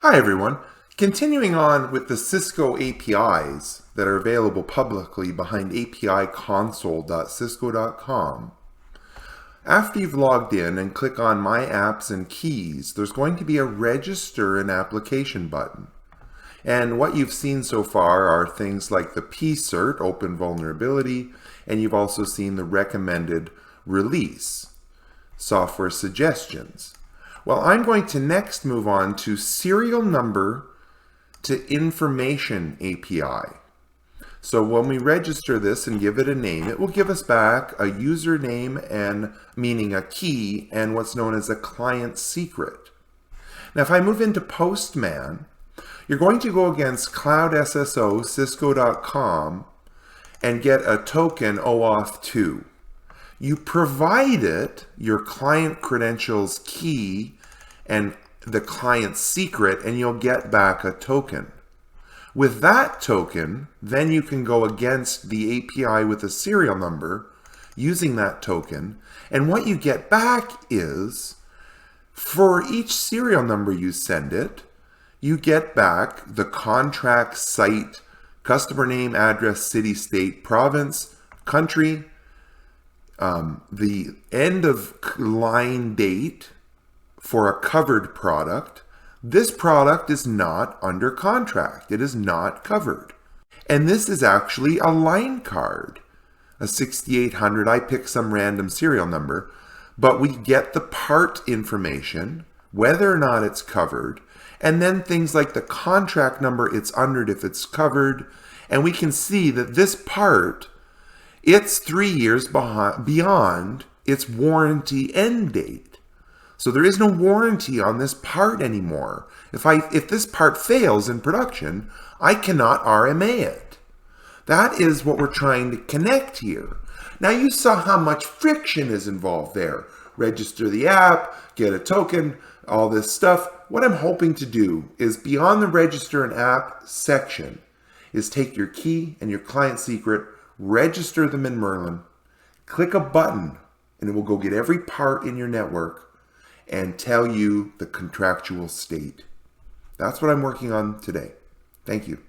Hi everyone. Continuing on with the Cisco APIs that are available publicly behind apiconsole.cisco.com. After you've logged in and click on My Apps and Keys, there's going to be a Register an Application button. And what you've seen so far are things like the PCERT, Open Vulnerability, and you've also seen the Recommended Release, Software Suggestions. Well, I'm going to next move on to Serial Number to Information API. So when we register this and give it a name, it will give us back a username and meaning a key and what's known as a client secret. Now, if I move into Postman, you're going to go against Cloud SSO, Cisco.com, and get a token OAuth 2. You provide it your client credentials key and the client secret, and you'll get back a token. With that token, then you can go against the API with a serial number using that token, and what you get back is, for each serial number you send it, you get back the contract site, customer name, address, city, state, province, country, the end of line date for a covered product. This product is not under contract. It is not covered. And this is actually a line card, a 6800. I pick some random serial number, but we get the part information, whether or not it's covered, and then things like the contract number it's under if it's covered. And we can see that this part, it's 3 years beyond its warranty end date. So there is no warranty on this part anymore. If this part fails in production, I cannot RMA it. That is what we're trying to connect here. Now you saw how much friction is involved there. Register the app, get a token, all this stuff. What I'm hoping to do is, beyond the register an app section, is take your key and your client secret, register them in Merlin, click a button, and it will go get every part in your network and tell you the contractual state. That's what I'm working on today. Thank you.